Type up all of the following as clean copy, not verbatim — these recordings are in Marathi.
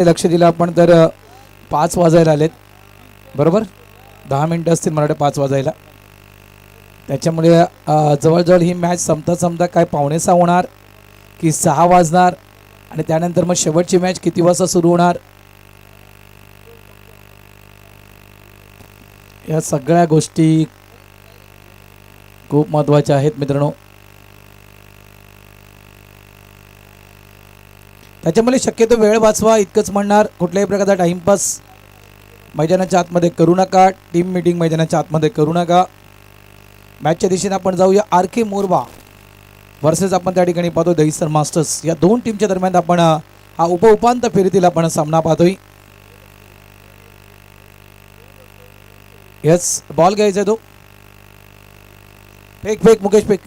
लक्ष दिलं आपण तर 5 वाजायला आलेत बरोबर. 10 मिनिटं असतील मराठी 5 वाजायला. त्याच्यामुळे जवळजवळ ही मॅच संपता काय 5:45 होणार की 6 वाजणार आणि त्यानंतर मग शेवटची मॅच किती वाजता सुरू होणार या सगळ्या गोष्टी खूप महत्त्वाच्या आहेत मित्रांनो. त्याच्यामुळे शक्यतो वेळ वाचवा इतकंच म्हणणार. कुठल्याही प्रकारचा टाइमपास मैदानाच्या आतमध्ये करू नका. टीम मीटिंग मैदानाच्या आतमध्ये करू नका. मॅचच्या दिशेने आपण जाऊया. आर.के. मोरवा वर्सेस आपण त्या ठिकाणी पाहतो दहिसर मास्टर्स. या दोन टीमच्या दरम्यान आपण हा उपांत्य फेरीतील आपण सामना पाहतोय. यस बॉल घ्यायचा तो. Fake Mukesh fake.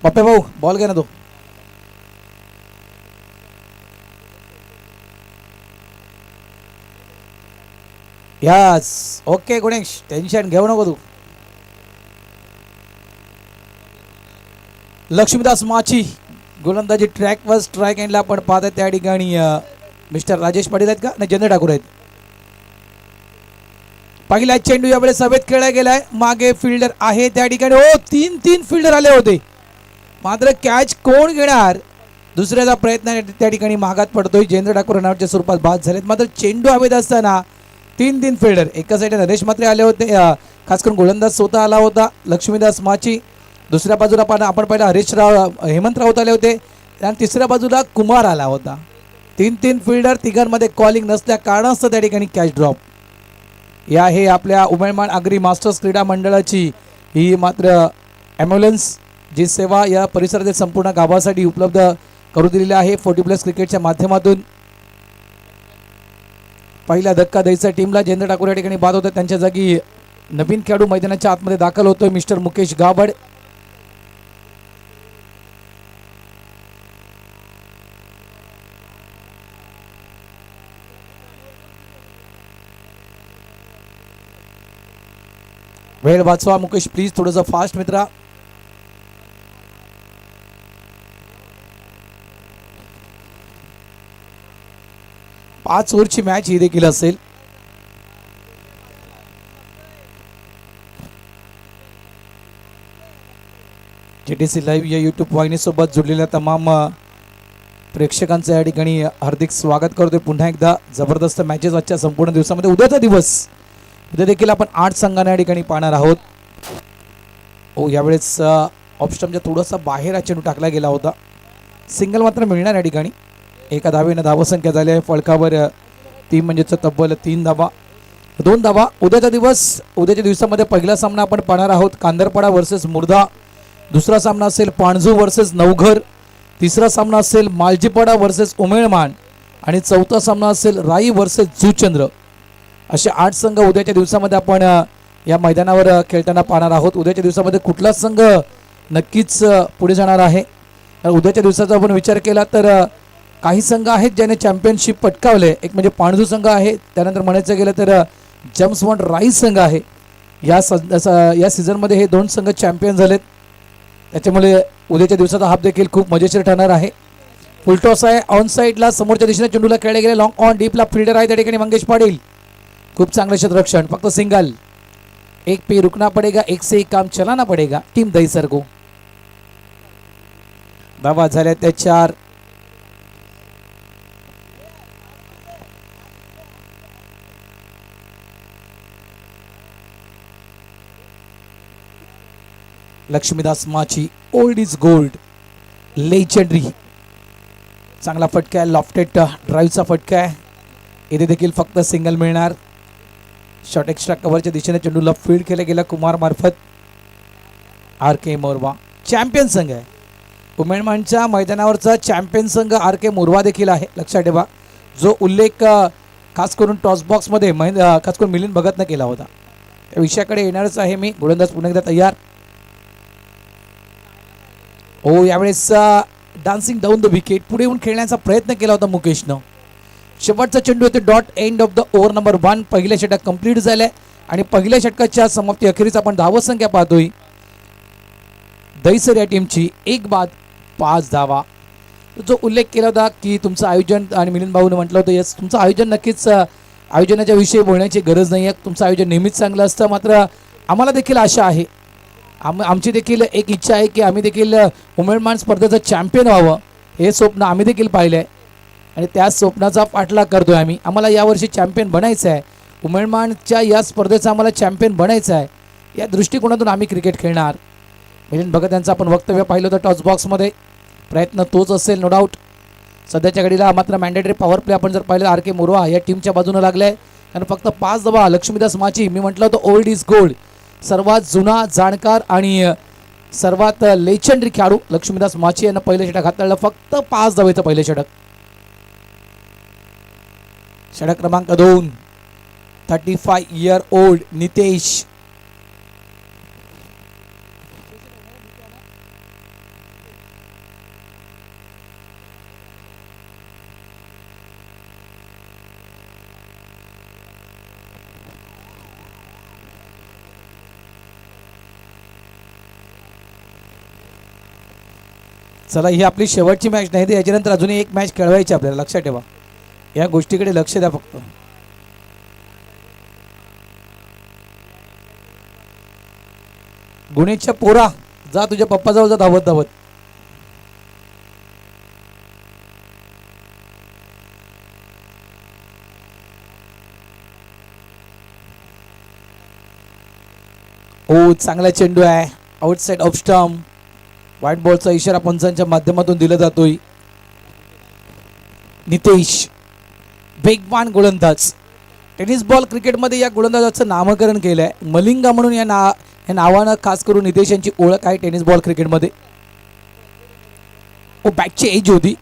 पप्पे भाऊ बॉल घ्या ना तो. यस ओके गुणेश टेन्शन घेऊ नको तू. लक्ष्मीदास माची गोलंदाजी ट्रॅक वर स्ट्राईक एंडला आपण पाहतोय त्या ठिकाणी मिस्टर राजेश पाटील आहेत का नाही जयंत ठाकूर आहेत. पहिला चेंडू यावेळेस हवेत खेळला गेलाय. मागे फिल्डर आहे त्या ठिकाणी. हो तीन फिल्डर आले होते मात्र कॅच कोण घेणार दुसऱ्याचा प्रयत्न त्या ठिकाणी महागात पडतोय. जयेंद्र ठाकूर रनआउटच्या स्वरूपात बाद झालेत. मात्र चेंडू हवेत असताना तीन फिल्डर एका साईडला नरेश मात्रे आले होते. खास करून गोलंदाज स्वतः आला होता लक्ष्मीदास माची. दुसऱ्या बाजूला आपण पहिला हरीशराव हेमंत राऊत आले होते आणि तिसऱ्या बाजूला कुमार आला होता. तीन फिल्डर तिघांमध्ये कॉलिंग नसल्या कारणास्तव त्या ठिकाणी कॅच ड्रॉप. या हे आपल्या उमेदमान आगरी मास्टर्स क्रीडा मंडळाची ही मात्र ॲम्ब्युलन्स जी सेवा या परिसरातील संपूर्ण गावासाठी उपलब्ध करून दिलेली आहे 40+ क्रिकेटच्या माध्यमातून. पहिला धक्का द्यायचा टीमला. जयेंद्र ठाकूर या ठिकाणी बाद होतं. त्यांच्या जागी नवीन खेळाडू मैदानाच्या आतमध्ये दाखल होतोय मिस्टर मुकेश गाबड. वेळ वाचवा मुकेश प्लीज थोडंसं फास्ट मित्रा. पाच ओव्हरची मॅच ही देखील असेल. JTC लाईव्ह या यूट्यूब वाहिनीसोबत जुळलेल्या तमाम प्रेक्षकांचं या ठिकाणी हार्दिक स्वागत करतोय पुन्हा एकदा. जबरदस्त मॅचेस आजच्या संपूर्ण दिवसामध्ये. उद्याचा दिवस उद्या देखील आपण 8 संघांना या ठिकाणी पाहणार आहोत. हो यावेळेस ऑफस्टमच्या थोडासा बाहेर हा चेंडू टाकला गेला होता. सिंगल मात्र मिळणार या ठिकाणी. एका धावेनं धावसंख्या झाली आहे फळकावर 3 म्हणजेच तब्बल 3 धावा 2 धावा. उद्याच्या दिवसामध्ये पहिला सामना आपण पाहणार आहोत कांदरपाडा वर्सेस मुर्धा. दुसरा सामना असेल पाणजू वर्सेस नवघर. तिसरा सामना असेल मालजीपाडा वर्सेस उमेळमान आणि चौथा सामना असेल राई वर्सेस जुचंद्र. असे 8 संघ उद्याच्या दिवसामध्ये आपण या मैदानावर खेळताना पाहणार आहोत. उद्याच्या दिवसामध्ये कुठला संघ नक्कीच पुढे जाणार आहे. उद्याच्या दिवसाचा आपण विचार केला तर काही संघ आहेत ज्याने चॅम्पियनशिप पटकावले. एक म्हणजे पाणजू संघ आहे. त्यानंतर म्हणायचं गेलं तर जम्सवॉन राई संघ आहे. या सीझनमध्ये हे 2 संघ चॅम्पियन झालेत. त्याच्यामुळे उद्याच्या दिवसाचा हाफ देखील खूप मजेशीर ठरणार आहे. फुलटॉस आहे ऑन साईडला समोरच्या दिशेने चेंडूला खेळले गेले. लॉंग ऑन डीपला फिल्डर आहे त्या ठिकाणी मंगेश पाटील. खूप चांगलं क्षेत्ररक्षण. फक्त सिंगल. एक पे रुकना पडेगा. एक से एक काम चलाना पडेगा. टीम दहिसर को धावा झाल्या त्या 4. लक्ष्मीदास माची ओल्ड इज गोल्ड लेजेंडरी. चांगला फटका आहे. लॉफ्टेड ड्राईव्हचा फटका आहे. इथे देखील फक्त सिंगल मिळणार. शॉर्ट एक्स्ट्रा कव्हरच्या दिशेने चेंडूला फील्ड केला गेला कुमार मार्फत. आर.के. मोरवा चॅम्पियन संघ आहे. उमेदमानच्या मैदानावरचा चॅम्पियन संघ आर.के. मोरवा देखील आहे. लक्षात ठेवा. जो उल्लेख खास करून टॉस बॉक्समध्ये खास करून मिलिंद भगतनं केला होता त्या विषयाकडे येणारच आहे मी. गोलंदाज पुन्हा एकदा तयार. हो यावेळेस डान्सिंग डाऊन द विकेट पुढे येऊन खेळण्याचा प्रयत्न केला होता मुकेशनं. शेवटचा चेंडू होते dot end of the over number 1. पहिल्या षटक कंप्लीट झालंय आणि पहिल्या षटकाच्या समाप्ती अखेरीस आपण धावसंख्या पाहतोय दहिसर या टीमची 1 बाद 5 धावा. जो उल्लेख केला होता की तुमचं आयोजन, आणि मिलिंद भाऊने म्हटलं होतं यस तुमचं आयोजन नक्कीच, आयोजनाच्या विषयी बोलण्याची गरज नाही आहे, तुमचं आयोजन नेहमीच चांगलं असतं. मात्र आम्हाला देखील आशा आहे, आमची देखील एक इच्छा आहे की आम्ही देखील उमेदमान स्पर्धेचं चॅम्पियन व्हावं. हे स्वप्न आम्ही देखील पाहिलं आहे आणि त्या स्वप्नाचा पाठलाग करतो आहे आम्ही. आम्हाला यावर्षी चॅम्पियन बनायचं आहे, उमेदमानच्या या स्पर्धेचं आम्हाला चॅम्पियन बनायचं आहे. या दृष्टिकोनातून आम्ही क्रिकेट खेळणार. मिलिंद भगत यांचं आपण वक्तव्य पाहिलं होतं टॉस बॉक्समध्ये. प्रयत्न तोच असेल नो डाऊट. सध्याच्या घडीला मात्र मॅन्डेटरी पॉवर प्ले आपण जर पाहिलं आर के मोरवा या टीमच्या बाजूनं लागलं आहे. कारण फक्त 5 धावा. लक्ष्मीदास माची, मी म्हटलं होतं ओल्ड इज गोल्ड, सर्वात जुना जाणकार आणि सर्वात लेजेंडरी खेळाडू लक्ष्मीदास माची यांना पहिलं षटक हाताळलं. फक्त 5 धावेचं पहिलं षटक. षटक क्रमांक 2, 35 इयर ओल्ड नितेश. चला, ही आपली शेवटची मॅच नाही, तर याच्यानंतर अजूनही एक मॅच खेळवायची आपल्याला, लक्षात ठेवा. या गोष्टीकडे लक्ष द्या फक्त. गुणेशच्या पोरा, जा तुझ्या पप्पाजवळ जा धावत धावत. ओ चांगला चेंडू आहे, आउटसाइड ऑफ स्टंप. व्हाईट बॉलचा इशारा पंचांच्या माध्यमातून दिला जातोय. नितेश वेगवान गोलंदाज. टेनिस बॉल क्रिकेटमध्ये या गोलंदाजाचं नामकरण केलं आहे. मलिंगा म्हणून या नावानं खास करून नितेश यांची ओळख आहे टेनिस बॉल क्रिकेटमध्ये. ओ बॅटची एज होती,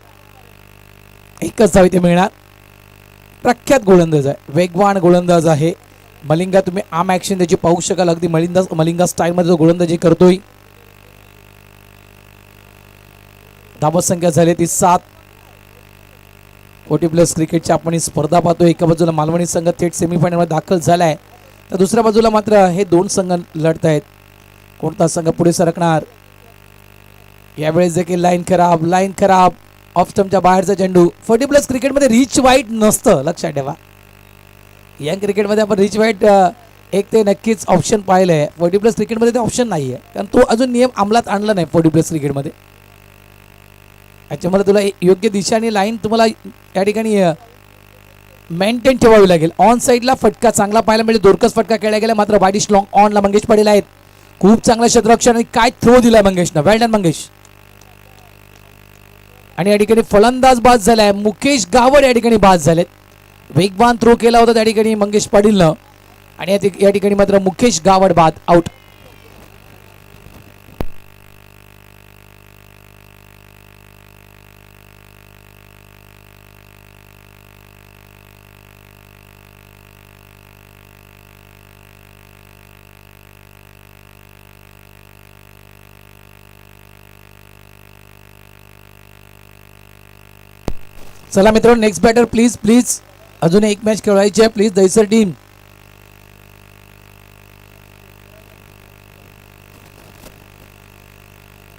एकच धाव इथे मिळणार. प्रख्यात गोलंदाज आहे, वेगवान गोलंदाज आहे मलिंगा. तुम्ही आर्म ॲक्शन त्याची पाहू शकाल, अगदी मलिंगा स्टाईलमध्ये जो गोलंदाजी करतोय. धावत संख्या झाली ती 7. 40+ क्रिकेटची आपण ही स्पर्धा पाहतोय. एका बाजूला मालवणी संघ थेट सेमीफायनलमध्ये दाखल झालाय, तर दुसऱ्या बाजूला मात्र हे 2 संघ लढत आहेत. कोणता संघ पुढे सरकणार? यावेळेस देखील लाईन खराब. ऑफ स्टंपच्या बाहेरचा चेंडू. 40+ क्रिकेटमध्ये रिच वाईट नसतं, लक्षात ठेवा. यंग क्रिकेटमध्ये आपण रिच वाईट एक ते नक्कीच ऑप्शन पाहिलंय. 40+ क्रिकेटमध्ये ते ऑप्शन नाही आहे, कारण तो अजून नियम अंमलात आणला नाही 40+ क्रिकेटमध्ये. याच्यामध्ये तुला योग्य दिशा आणि लाईन तुम्हाला या ठिकाणी मेंटेन ठेवावी लागेल. ऑन साईडला फटका चांगला पाहायला मिळेल, दोरकस फटका खेळला गेला, मात्र वाईडिश लॉंग ऑनला मंगेश पडेल आहेत. खूप चांगलं क्षेत्ररक्षण आणि काय थ्रो दिलाय मंगेशनं. वेल डन मंगेश. आणि या ठिकाणी फलंदाज बाद झालाय, मुकेश गावड या ठिकाणी बाद झालेत. वेगवान थ्रो केला होता त्या ठिकाणी मंगेश पाटीलनं, आणि या ठिकाणी मात्र मुकेश गावड बाद, आउट. चला मित्रांनो, नेक्स्ट बॅटर प्लीज अजून एक मॅच खेळवायची आहे प्लीज दहीसर टीम.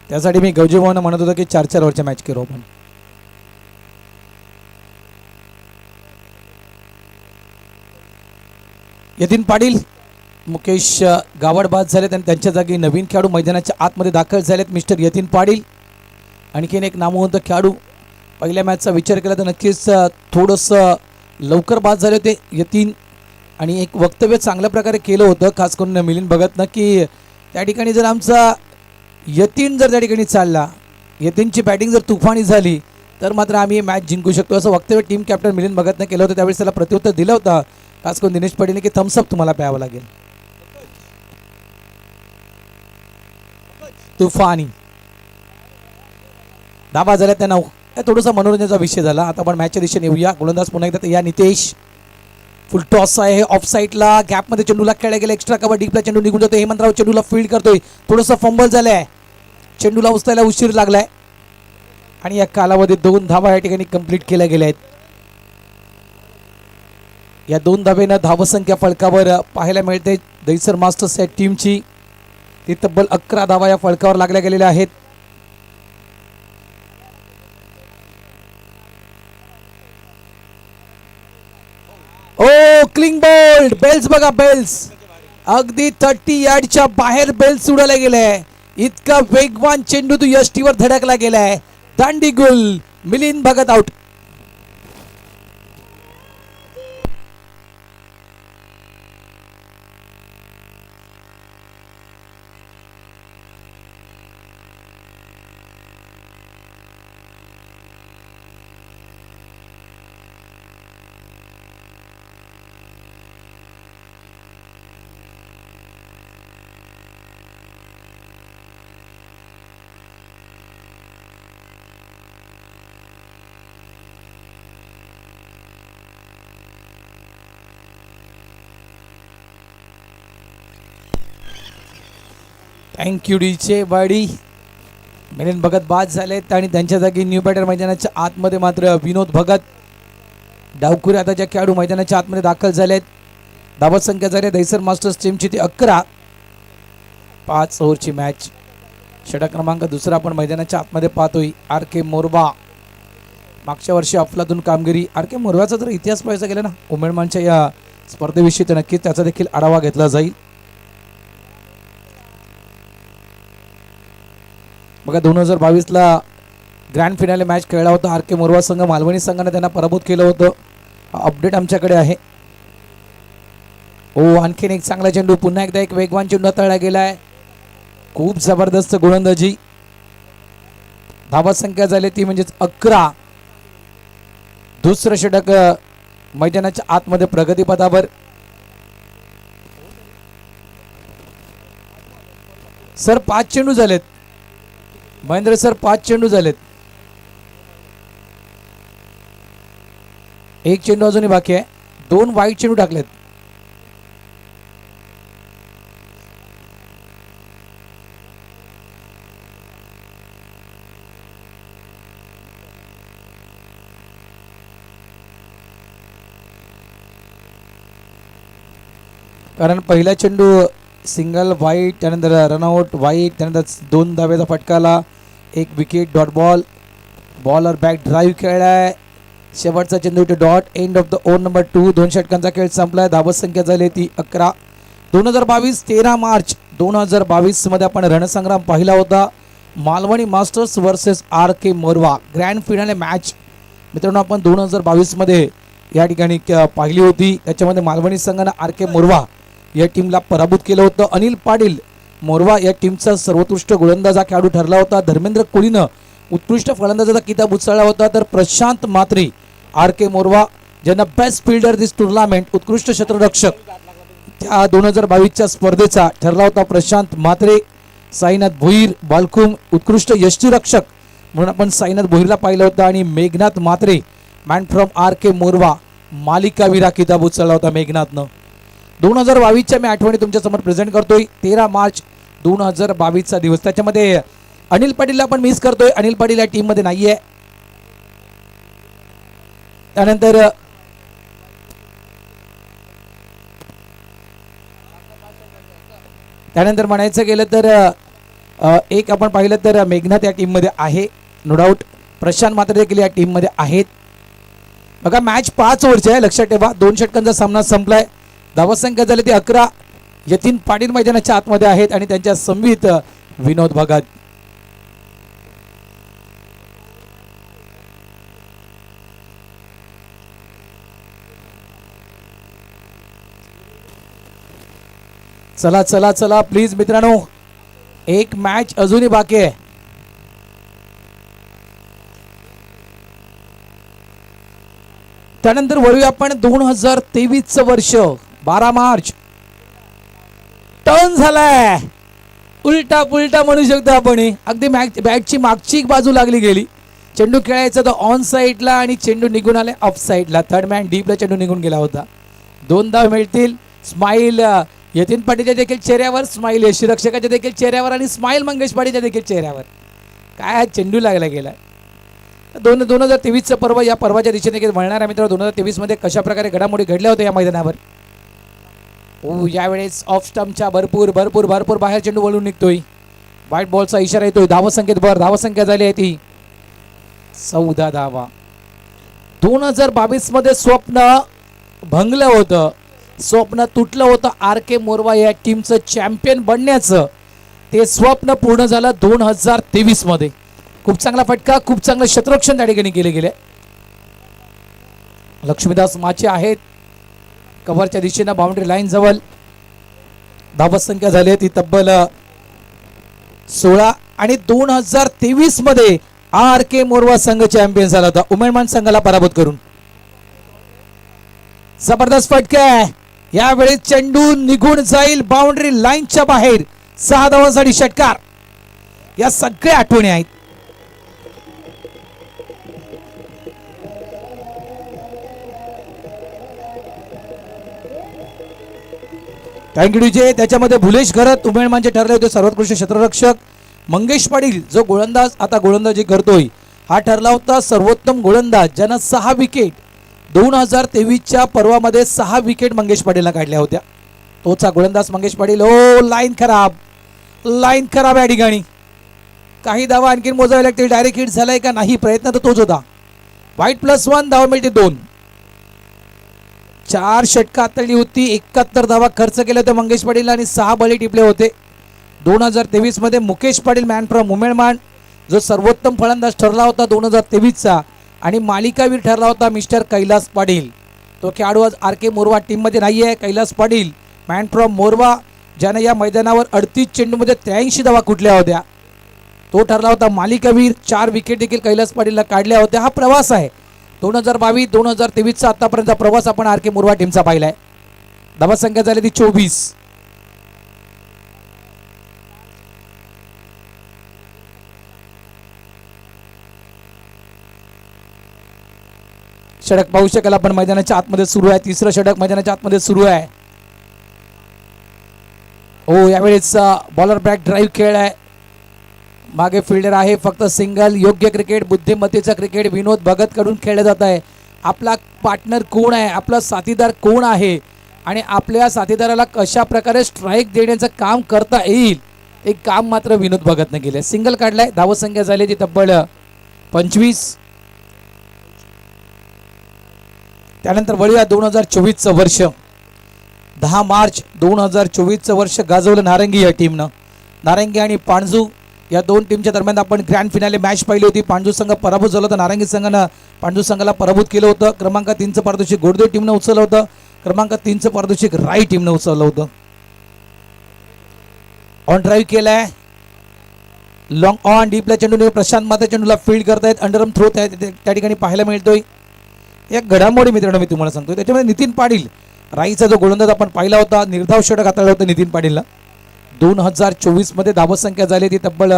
त्यासाठी मी गौजी भाऊंना म्हणत होतो की 4-4 ओव्हरच्या मॅच करू आपण. यतीन पाटील, मुकेश गावड बाद झालेत आणि त्यांच्या जागी नवीन खेळाडू मैदानाच्या आतमध्ये दाखल झालेत, मिस्टर यतीन पाटील. आणखीन एक नामवंत खेळाडू. पहिल्या मॅचचा विचार केला तर नक्कीच थोडंसं लवकर बाद झाले होते यतीन, आणि एक वक्तव्य चांगल्या प्रकारे केलं होतं खास करून मिलिंद भगतनं की त्या ठिकाणी जर आमचा यतीन जर त्या ठिकाणी चालला, यतीनची बॅटिंग जर तुफानी झाली तर मात्र आम्ही मॅच जिंकू शकतो, असं वक्तव्य टीम कॅप्टन मिलिंद भगतनं केलं होतं. त्यावेळेस त्याला प्रत्युत्तर दिलं होतं खास करून दिनेश पाटीलने की थम्सअप तुम्हाला प्यावं लागेल. तुफानी धावा झाल्या त्या 9. थोडासा मनोरंजनाचा विषय झाला. आता आपण मॅचच्या दिशेने येऊया. गोलंदाज पुन्हा एकदा या नितेश. फुल टॉस आहे ऑफ साईडला, गॅपमध्ये चेंडूला खेळला गेला, एक्स्ट्रा कव्हर डीपला चेंडू निघून जातो. हेमंतराव चेंडूला फील्ड करतोय, थोडंसं फंबल झालंय, चेंडूला उचलायला उशीर लागलाय, आणि या कालावधीत 2 धावा या ठिकाणी कंप्लीट केल्या गेल्या आहेत. या 2 धावेनं धावसंख्या फलकावर पाहायला मिळते दहीसर मास्टर्स या टीमची. ती तब्बल 11 धावा या फलकावर लागल्या गेलेल्या आहेत. Circling bold. बेल्स बघा, बेल्स अगदी 30 यार्डच्या बाहेर बेल्स उडायला गेलाय. इतका वेगवान चेंडू तो यष्टीवर धडकला गेलाय. दांडी गुल. मिलिंद भगत आउट. थँक्यू डीचे बाडी. मिलिंद भगत बाद झालेत आणि त्यांच्या जागी न्यू बॅटर मैदानाच्या आतमध्ये मात्र विनोद भगत. डावखुरे आता ज्या खेळाडू मैदानाच्या आतमध्ये दाखल झालेत. धावत संख्या झाली दहिसर मास्टर्स टीमची ती 11. 5 ओव्हरची मॅच. षटक क्रमांक दुसरा आपण मैदानाच्या आतमध्ये पाहतोय. R K Morwa. मागच्या वर्षी अफलातून कामगिरी. आर के मोरव्याचा जर इतिहास पाहायचा गेला ना उमेदमानच्या या स्पर्धेविषयी, तर नक्कीच त्याचा देखील आढावा घेतला जाईल. बघा 2022ला ग्रँड फिनाले मॅच खेळला होता. आर के मोरवा संघ मालवणी संघाने त्यांना पराभूत केलं होतं. अपडेट आमच्याकडे आहे. आणखीन एक चांगला चेंडू. पुन्हा एकदा एक वेगवान चेंडू हाताळला गेलाय. खूप जबरदस्त गोलंदाजी. धावत संख्या झाली ती म्हणजेच 11. दुसरं षटक मैदानाच्या आतमध्ये प्रगतीपथावर. सर 5 चेंडू झालेत. महेंद्र सर 5 चेंडू झालेत. एक चेंडू अजूनही बाकी आहे. 2 वाईट चेंडू टाकलेत. कारण पहिला चेंडू सिंगल वाईट, त्यानंतर रनआउट वाईट, त्यानंतर 2 धावेचा फटकाला, 1 wicket, dot ball. Bowler back drive खेळलाय. शेवटचा चेंडू to dot. End of the over number 2. 2 षटकांचा खेळ संपलाय. धावत संख्या झाली ती 11. 2022 13 मार्च 2022 मध्ये आपण रणसंग्राम पाहिला होता. Malvani masters versus R K Morwa grand finale match मित्रांनो आपण 2022 मध्ये या ठिकाणी पाहिली होती. त्याच्यामध्ये मालवणी संघाने आर के मोरवा या टीमला पराभूत केलं होतं. अनिल पाटील मोरवा या टीमचा सर्वोत्कृष्ट गोलंदाज खेळाडू ठरला होता. धर्मेंद्र कोळीनं उत्कृष्ट फलंदाजाचा किताब उचलला होता. तर प्रशांत म्हात्रे आर के मोरवा ज्यांना बेस्ट फिल्डर दिस टुर्नामेंट, उत्कृष्ट क्षेत्ररक्षक त्या 2022च्या स्पर्धेचा ठरला होता प्रशांत म्हात्रे. साईनाथ भोईर बालकुम उत्कृष्ट यष्टीरक्षक म्हणून आपण साईनाथ भोईरला पाहिलं होतं. आणि Meghnath Mhatre man from R K मोरवा मालिकावीर हा किताब उचलला होता मेघनाथनं. 2022च्या मी आठवणी तुमच्या समोर प्रेझेंट करतोय. 13 मार्च 2022चा दिवस. त्याच्यामध्ये अनिल पाटीलला आपण मिस करतोय. अनिल पाटील या टीम मध्ये नाहीये. त्यानंतर म्हणायचं गेलं तर एक आपण पाहिलं तर मेघनाथ या टीम मध्ये आहे, नो डाऊट. प्रशांत मात्र देखील या टीम मध्ये आहेत. बघा मॅच 5 ओव्हरची आहे, लक्षात ठेवा. 2 षटकांचा सामना संपलाय. धावत संख्या झाली ती 11. यतीन पाटील मैदानाच्या आतमध्ये आहेत आणि त्यांच्या संवित विनोद भगत. चला चला चला प्लीज मित्रांनो, एक मॅच अजूनही बाकी आहे. त्यानंतर वळूया आपण 2023चं वर्ष. 12 मार्च टर्न झालाय. उलटा पुलटा म्हणू शकतो आपण. अगदी बॅटची मागची बाजू लागली गेली. चेंडू खेळायचा तो ऑन साईडला आणि चेंडू निघून आले ऑफ साईडला. थर्ड मॅन डीपला चेंडू निघून गेला होता. 2 धाव मिळतील. स्माईल यतीन पाटीलच्या देखील चेहऱ्यावर, स्माईल यष्टीरक्षकाच्या देखील चेहऱ्यावर आणि स्माईल मंगेश पाटीलच्या देखील चेहऱ्यावर. काय चेंडू लागला गेलाय. 2023चं पर्व या पर्वाच्या दिशेने वळणार आहे मित्र. 2023 मध्ये कशा प्रकारे घडामोडी घडल्या होत्या या मैदानावर. यावेळेस ऑफ स्टंपच्या भरपूर भरपूर भरपूर बाहेर चेंडू वळून निघतोय. व्हाईट बॉलचा इशारा येतोय. धावसंख्येत भर. धावसंख्या झाली आहे ती 14 धावा. 2022 मध्ये स्वप्न भंगलं होतं. स्वप्न तुटलं होतं आर के मोरवा या टीमचं चॅम्पियन बनण्याचं, ते स्वप्न पूर्ण झालं 2023 मध्ये. खूप चांगला फटका, खूप चांगलं क्षेत्ररक्षण त्या ठिकाणी केले गेले. लक्ष्मीदास माचे आहेत कव्हरच्या दिशेनं बाउंड्री लाईन जवळ. धावत संख्या झाली ती तब्बल 16 आणि 2023 मध्ये आर के मोरवा संघ चॅम्पियन झाला होता उमेदमान संघाला पराभूत करून. जबरदस्त फटका आहे. यावेळी चेंडू निघून जाईल बाउंड्री लाईनच्या बाहेर. 6 धावांसाठी षटकार. या सगळ्या आठवणी आहेत. Thank you DJ. त्याच्यामध्ये भुलेश घरत उमेदमानचे ठरले होते सर्वोत्कृष्ट क्षेत्ररक्षक. मंगेश पाटील जो गोलंदाज आता गोलंदाजी करतोय हा ठरला होता सर्वोत्तम गोलंदाज, ज्यानं 6 विकेट 2023च्या पर्वामध्ये 6 विकेट मंगेश पाटीलला काढल्या होत्या. तोचा गोलंदाज मंगेश पाटील. ओ लाईन खराब, लाईन खराब या ठिकाणी. काही धावा आणखी मोजावे लागतील. डायरेक्ट हिट झालाय का नाही, प्रयत्न तर तोच होता. वाईट +1 धावा मिळते 2. 4 षटकं हाताळली होती. 71 धावा खर्च केल्या होत्या मंगेश पाटील आणि 6 बळी टिपले होते. 2023 मध्ये मुकेश पाटील मॅन फ्रॉम उमेदमान जो सर्वोत्तम फलंदाज ठरला होता 2023चा आणि मालिकावीर ठरला होता मिस्टर कैलास पाटील. तो खेळाडू आज आर के मोरवा टीम मध्ये नाहीये. कैलास पाटील मॅन फ्रॉम मोरवा, ज्याने या मैदानावर 38 चेंडूमध्ये 83 धावा कुठल्या होत्या, तो ठरला होता मालिकावीर. 4 विकेट देखील कैलास पाटीलला काढल्या होत्या. हा प्रवास आहे 2022-2023चा आतापर्यंतचा प्रवास आपण आर के मोरवा टीमचा पाहिलाय. धावा संख्या झाली ती 24. षटक पाहू शकाल आपण मैदानाच्या आतमध्ये सुरू आहे. 3रं षटक मैदानाच्या आतमध्ये सुरू आहे. हो, यावेळेस बॉलर बॅक ड्राईव्ह खेळ आहे. मागे फिल्डर आहे. फक्त सिंगल. योग्य क्रिकेट, बुद्धिमत्तेचा क्रिकेट विनोद भगत कडून खेळलं जात आहे. आपला पार्टनर कोण आहे, आपला साथीदार कोण आहे आणि आपल्या साथीदाराला कशा प्रकारे स्ट्राईक देण्याचं काम करता येईल, एक काम मात्र विनोद भगतने केले. सिंगल काढलाय. धावत संख्या झाली ती तब्बल 25. त्यानंतर वळूया 2024चं वर्ष. 10 मार्च 2024चं वर्ष गाजवलं नारंगी या टीमनं. नारंगी आणि पाणजू या 2 टीमच्या दरम्यान आपण ग्रँड फिनाले मॅच पाहिली होती. पाणजू संघ पराभूत झाला होता. नारंगी संघानं पाणजू संघाला पराभूत केलं होतं. क्रमांक 3चं पारितोषिक गोडदेव टीमनं उचललं होतं. क्रमांक 3चं पारितोषिक राई टीमनं उचललं होतं. ऑन ड्राईव्ह केलाय. लॉंग ऑन डीपला चेंडू प्रशांत माता चेंडूला फील्ड करतायत. अंडरआर्म थ्रो त्या ठिकाणी पाहायला मिळतोय. या घडामोडी मित्रांनो मी तुम्हाला सांगतोय. त्याच्यामध्ये नितीन पाटील राईचा जो गोलंदाज आपण पाहिला होता, निर्धाव षटक हाताळलं होतं नितीन पाटीलला. 2024 मध्ये धावत संख्या झाली ती तब्बल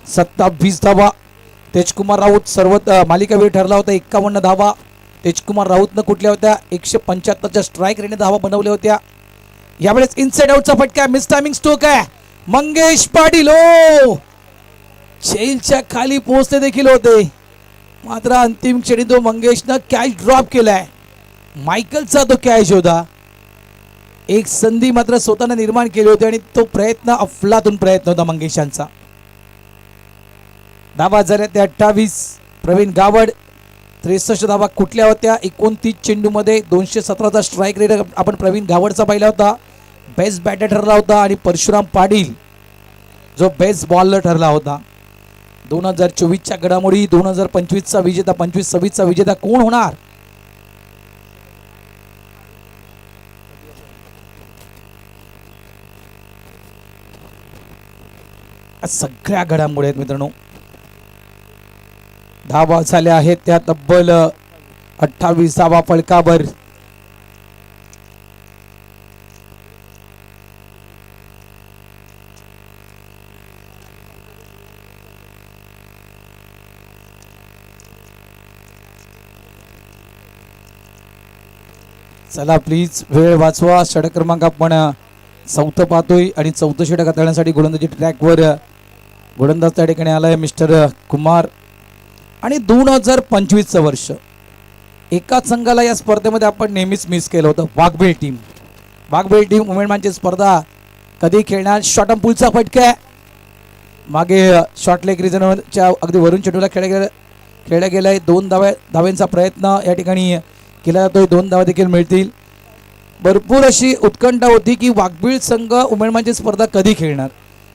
27 धावा. तेजकुमार राऊत सर्वात मालिकावीर ठरला होता. 51 धावा तेजकुमार राऊतनं कुठल्या होत्या. 175च्या स्ट्राईक रेटने धावा बनवल्या होत्या. यावेळेस इनसाइड आउटचा फटका, मिस टायमिंग स्ट्रोक आहे. मंगेश पाटील ओ चेलच्या खाली पोहोचते देखील होते, मात्र अंतिम क्षणी तो मंगेशनं कॅच ड्रॉप केलाय. मायकलचा तो कॅच होता. एक संधी मात्र स्वतःने निर्माण केली होती आणि तो प्रयत्न अफलातून प्रयत्न होता मंगेशांचा. धावा झाल्या त्या 28. प्रवीण गावड 63 धावा कुठल्या होत्या. 29 चेंडूमध्ये 217चा स्ट्राईक रेट आपण प्रवीण गावडचा पाहिला होता. बेस्ट बॅटर ठरला होता. आणि परशुराम पाटील जो बेस्ट बॉलर ठरला होता. 2024च्या घडामोडी. 2025चा विजेता, 25-26चा विजेता कोण होणार, सगळ्या घडामोडी आहेत मित्रांनो. धावा झाल्या आहेत त्या तब्बल 28 धावा फलकावर. चला प्लीज वेळ वाचवा. षटक क्रमांक आपण 4थं पाहतोय आणि 4थं षटक हाताळण्यासाठी गोलंदाजी ट्रॅकवर गोलंदाज त्या ठिकाणी आलाय मिस्टर कुमार. आणि 2025चं वर्ष एका संघाला या स्पर्धेमध्ये आपण नेहमीच मिस केलं होतं. वाघबेळ टीम. वाघबेळ टीम उमेदमानची स्पर्धा कधी खेळणार. शॉर्ट अँड पुलचा फटका मागे शॉर्ट लेग रिजनच्या अगदी वरून चेंडूला खेळला गेलाय. 2 धाव्यांचा प्रयत्न या ठिकाणी केला जातोय. 2 धावा देखील मिळतील. भरपूर अशी उत्कंठा होती की वाघबीळ संघ उमेदवारांची स्पर्धा कधी खेळणार,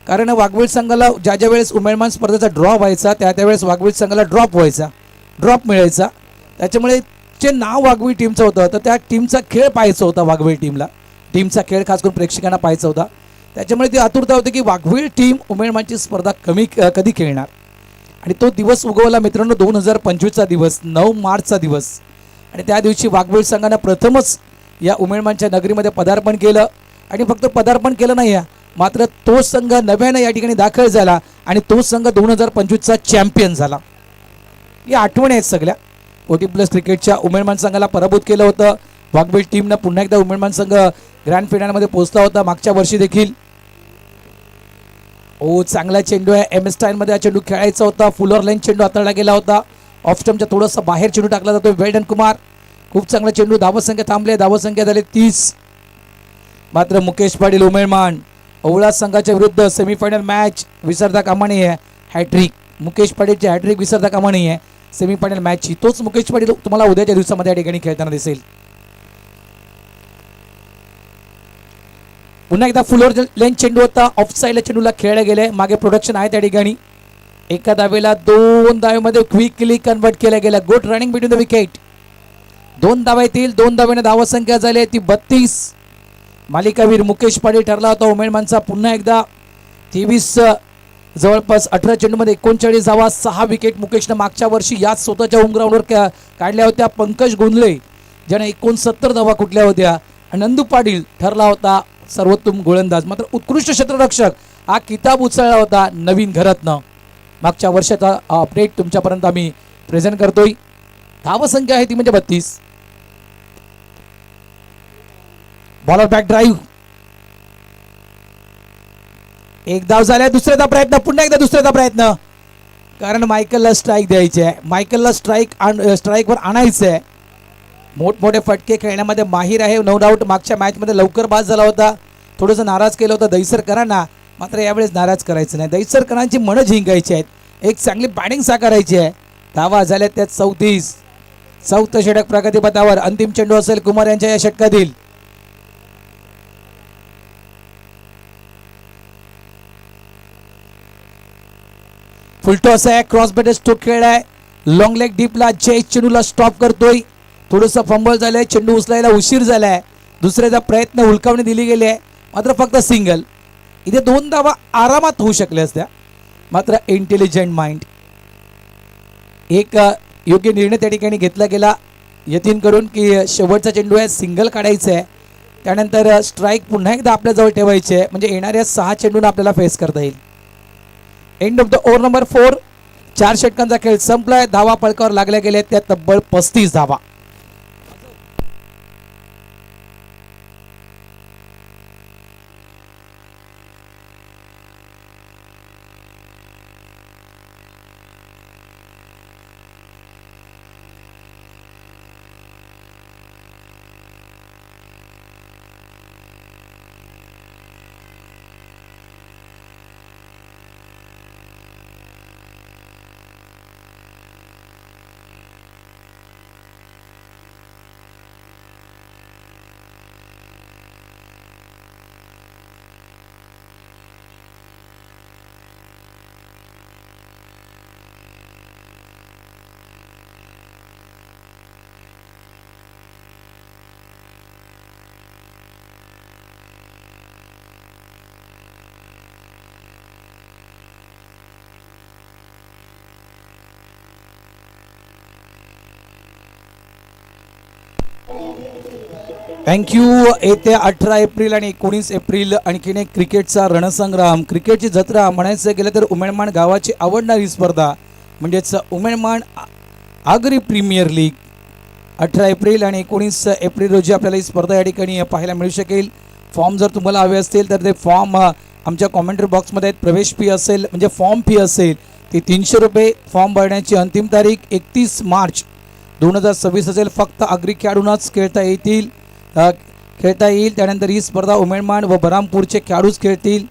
कारण वाघबीळ संघाला ज्या वेळेस उमेदवार स्पर्धेचा ड्रॉ व्हायचा त्यावेळेस वाघबीळ संघाला ड्रॉप मिळायचा. त्याच्यामुळे जे नाव वाघबीळ टीमचं होतं तर त्या टीमचा खेळ पाहायचा होता. वाघबीळ टीमचा खेळ खास करून प्रेक्षकांना पाहायचा होता. त्याच्यामुळे ती आतुरता होती की वाघबीळ टीम उमेदवारांची स्पर्धा कधी खेळणार. आणि तो दिवस उगवला मित्रांनो 2025चा दिवस, 9 मार्चचा दिवस. आणि त्या दिवशी वाघबीळ संघानं प्रथमच या उमेदवारांच्या नगरीमध्ये पदार्पण केलं. आणि फक्त पदार्पण केलं नाही, मात्र तो संघ नव्यानं या ठिकाणी दाखल झाला आणि तो संघ 2025चा चॅम्पियन झाला. या आठवणी आहेत सगळ्या. OT प्लस क्रिकेटच्या उमेदवार संघाला पराभूत केलं होतं. वाघबीळ टीमनं पुन्हा एकदा उमेदवार संघ ग्रँड फिनालमध्ये पोहोचला होता मागच्या वर्षी देखील. चांगला चेंडू आहे. एम एस स्टाईलमध्ये हा चेंडू खेळायचा होता. फुलर लाईन चेंडू हाताळला गेला होता. ऑफ स्टंपच्या थोडंसं बाहेर चेंडू टाकला जातो. वेल्डन कुमार, खूप चांगला चेंडू. धावसंख्या थांबले, धावसंख्या झाली 30. मात्र मुकेश पाटील उमेदवार ओवळा संघाच्या विरुद्ध सेमीफायनल मॅच विसरता कामा नये. हॅट्रिक मुकेश पाटीलची हॅट्रिक विसरता कामा नये सेमीफायनल मॅचची. तोच मुकेश पाटील तुम्हाला उद्याच्या दिवसामध्ये या ठिकाणी खेळताना दिसेल. पुन्हा एकदा फुलर लेन चेंडू होता. ऑफ साईडला चेंडूला खेळले गेले. मागे प्रोडक्शन आहे त्या ठिकाणी. एका धावेला 2 धावेमध्ये क्विकली कन्वर्ट केलं गेलं. Good running between the wicket. 2 धावा येतील. 2 धावेने धावसंख्या झाली ती 32. मालिकावीर मुकेश पाटील ठरला होता उमेदवारांचा. पुन्हा एकदा 23 जवळपास 18 चेंडूमध्ये 39 धावा, 6 विकेट मुकेशनं मागच्या वर्षी याच स्वतःच्या होम ग्राउंडवर काढल्या होत्या. पंकज गोंधळे ज्याने 69 धावा कुठल्या होत्या. नंदू पाटील ठरला होता सर्वोत्तम गोलंदाज. मात्र उत्कृष्ट क्षेत्ररक्षक हा किताब उचलला होता नवीन घरातनं. मागच्या वर्षाचा अपडेट तुमच्यापर्यंत आम्ही प्रेझेंट करतोय. धावसंख्या आहे ती म्हणजे 32. Bowler back drive. एक धाव झालाय. दुसऱ्याचा प्रयत्न, पुन्हा एकदा दुसऱ्याचा प्रयत्न, कारण मायकलला स्ट्राईक द्यायची आहे. मायकलला स्ट्राईकवर आणायचं आहे. मोठमोठे फटके खेळण्यामध्ये माहीर आहे नो डाऊट. मागच्या मॅचमध्ये लवकर बाद झाला होता. थोडंसं नाराज केलं होतं दहिसरकरांना, मात्र यावेळेस नाराज करायचं नाही. दहिसरकरांची मनं जिंकायची आहेत. एक चांगली बॅटिंग साकारायची आहे. धावा झाल्या त्यात 34. 4थं षटक प्रगतीपथावर. अंतिम चेंडू असेल कुमार यांच्या या षटकातील. फुलटॉस आहे. क्रॉस बॅट स्ट्रोक खेळलाय. लॉंग लेग डीपला जय चेंडूला स्टॉप करतोय. थोडंसं फंबल झालंय. चेंडू उचलायला उशीर झालाय. दुसऱ्याचा प्रयत्न हुलकावणी दिली गेली आहे, मात्र फक्त सिंगल. इथे 2 धावा आरामात होऊ शकल्या असत्या, मात्र इंटेलिजंट माइंड एक योग्य निर्णय त्या ठिकाणी घेतला गेला यतीनकडून की शेवटचा चेंडू आहे, सिंगल काढायचं आहे. त्यानंतर स्ट्राईक पुन्हा एकदा आपल्याजवळ ठेवायचे आहे, म्हणजे येणाऱ्या 6 चेंडूंना आपल्याला फेस करता येईल. End of the over number 4. 4 षटकांचा खेळ संपलाय. धावा पळकावर लागल्या गेल्या त्या तब्बल 35 धावा. थँक्यू. येत्या 18 एप्रिल आणि 19 एप्रिल आणखीन एक क्रिकेटचा रणसंग्राम, क्रिकेटची जत्रा म्हणायचं गेलं तर उमेदमान गावाची आवडणारी स्पर्धा म्हणजेच उमेदमान आगरी प्रीमियर लीग 18 एप्रिल आणि 19 एप्रिल रोजी आपल्याला ही स्पर्धा या ठिकाणी पाहायला मिळू शकेल. फॉर्म जर तुम्हाला हवे असतील तर ते फॉर्म आमच्या कॉमेंट्री बॉक्समध्ये आहेत. प्रवेश फी असेल म्हणजे फॉर्म फी असेल ती 300 रुपये. फॉर्म भरण्याची अंतिम तारीख 31 मार्च 2026 असेल. फक्त आगरी खेळाडूंनाच खेळता येईल. त्यानंतर ही स्पर्धा उमेदमान व बरामपूरचे खेळाडूच खेळतील.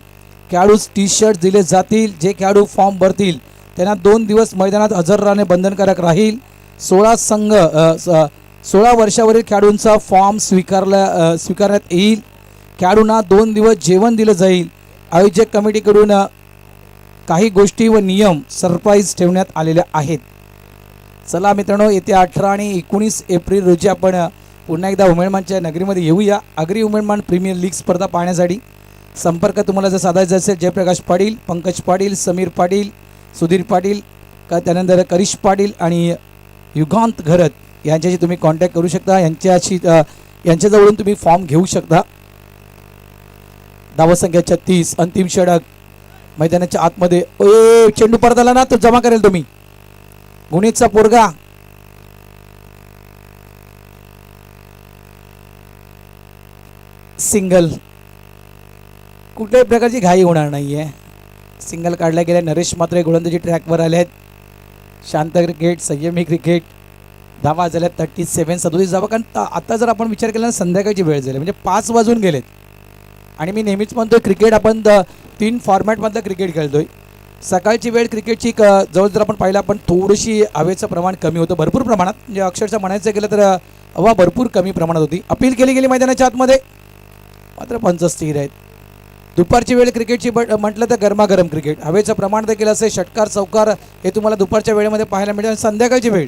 खेळाडूस टी शर्ट दिले जातील. जे खेळाडू फॉर्म भरतील त्यांना 2 दिवस मैदानात हजर राहणे बंधनकारक राहील. 16 संघ 16 वर्षावरील खेळाडूंचा फॉर्म स्वीकारण्यात येईल. खेळाडूंना 2 दिवस जेवण दिलं जाईल. आयोजक कमिटीकडून काही गोष्टी व नियम सरप्राईज ठेवण्यात आलेले आहेत. चला मित्रांनो, येत्या 18 आणि 19 एप्रिल रोजी आपण पुन्हा एकदा उमेदमानच्या नगरीमध्ये येऊया. आगरी उमेदमान प्रीमियर लीग स्पर्धा पाहण्यासाठी. संपर्क तुम्हाला जर साधायचा असेल, जयप्रकाश पाटील, पंकज पाटील, समीर पाटील, सुधीर पाटील, त्यानंतर करिश पाटील आणि युगांत घरत यांच्याशी तुम्ही कॉन्टॅक्ट करू शकता. यांच्याजवळून तुम्ही फॉर्म घेऊ शकता. धावसंख्या 36. अंतिम षटक मैदानाच्या आतमध्ये. चेंडू परत आला ना तो जमा करेल तुम्ही. गुणेचा पोरगा सिंगल. कुठल्याही प्रकारची घाई होणार नाहीये. सिंगल काढल्या गेल्या. नरेश मात्र गोलंदाजी ट्रॅकवर आले आहेत. शांत क्रिकेट, संयमी क्रिकेट. धावा झाल्या 37, 37 धावा. कारण आता जर आपण विचार केला ना, संध्याकाळची वेळ झाली म्हणजे 5 वाजून गेलेत. आणि मी नेहमीच म्हणतोय क्रिकेट आपण 3 फॉर्मॅटमधलं क्रिकेट खेळतोय. सकाळची वेळ क्रिकेटची जवळ जर आपण पाहिलं, आपण थोडीशी हवेचं प्रमाण कमी होतं भरपूर प्रमाणात. म्हणजे अक्षरशः म्हणायचं गेलं तर हवा भरपूर कमी प्रमाणात होती. अपील केली गेली मैदानाच्या आतमध्ये, मात्र पंच स्थिर आहेत. दुपारची वेळ क्रिकेटची म्हटलं तर गरमागरम क्रिकेट. हवेचं प्रमाण देखील असे षटकार चौकार हे तुम्हाला दुपारच्या वेळेमध्ये पाहायला मिळेल. संध्याकाळची वेळ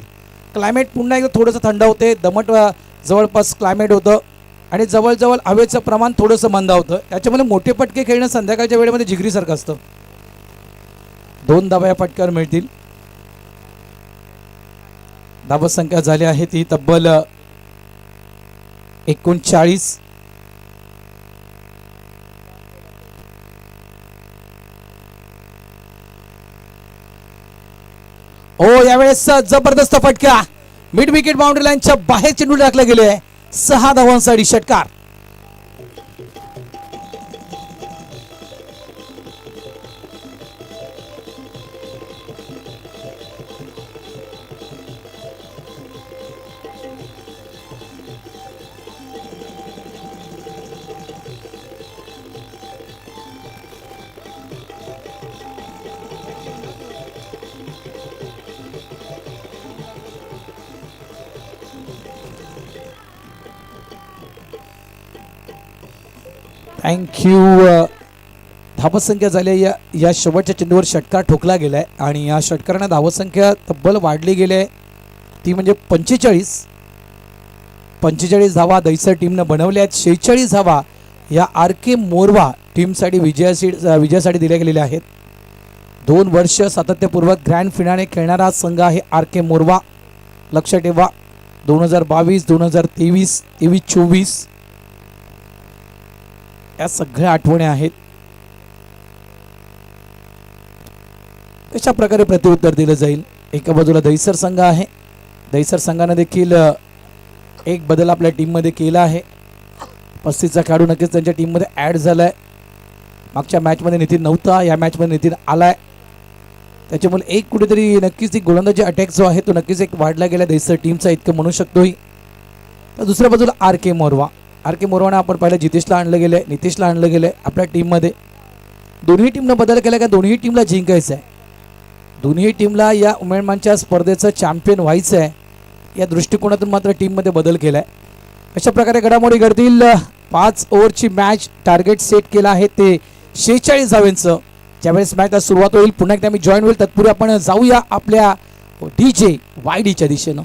क्लायमेट पुन्हा एकदा थोडंसं थंड होते. दमट जवळपास क्लायमेट होतं आणि जवळजवळ हवेचं प्रमाण थोडंसं मंद होतं. त्याच्यामुळे मोठे पटके खेळणं संध्याकाळच्या वेळेमध्ये जिगरीसारखं असतं. 2 धावा या पटक्यावर मिळतील. धावसंख्या झाली आहे ती तब्बल 39. यावेळेस जबरदस्त फटका. मिड विकेट बाउंड्री लाईनच्या बाहेर चेंडू टाकला गेले. 6 धावांसाठी षटकार. थँक्यू. धावसंख्या झाली या शेवटच्या चेंडूवर षटकार ठोकला गेलाय आणि या षटकाराने धावसंख्या तब्बल वाढली गेली आहे. ती म्हणजे 45 धावा दैसर टीमनं बनवल्या आहेत. 46 धावा या आर के मोरवा टीमसाठी विजयासाठी दिल्या गेलेल्या आहेत. 2 वर्ष सातत्यपूर्वक ग्रँड फिनाले खेळणारा संघ आहे आर के मोरवा. लक्ष ठेवा, 2022, 2023, 23-24 या सगळ्या आठवणी आहेत. कशा प्रकारे प्रत्युत्तर दिलं जाईल. एका बाजूला दैसर संघ आहे. दैसर संघाने देखील एक बदल आपल्या टीममध्ये केला आहे. 35चा खेळाडू नक्कीच त्यांच्या टीममध्ये ॲड झाला आहे. मागच्या मॅचमध्ये नितीन नव्हता, या मॅचमध्ये नितीन आलाय. त्याच्यामुळे एक कुठेतरी नक्कीच ती गोलंदाजी अटॅक जो आहे तो नक्कीच एक वाढला गेला दैसर टीमचा, इतकं म्हणू शकतोय. तर दुसऱ्या बाजूला आर के मोरवा. आर के मोरवाने आपण पाहिलं जितेशला आणलं गेलं, नितीशला आणलं गेलं आपल्या टीममध्ये. दोन्ही टीमनं बदल केला का दोन्ही टीमला जिंकायचं आहे. दोन्ही टीमला या उमेदमानच्या स्पर्धेचं चॅम्पियन व्हायचं आहे. या दृष्टिकोनातून मात्र टीममध्ये बदल केला आहे. अशा प्रकारे घडामोडी घडतील. 5 ओव्हरची मॅच टार्गेट सेट केला आहे ते 46 धावांचं. ज्यावेळेस मॅचला सुरुवात होईल पुन्हा एकदा मी जॉईन होईल. तत्पूर्वी आपण जाऊया आपल्या DJ YDच्या दिशेनं.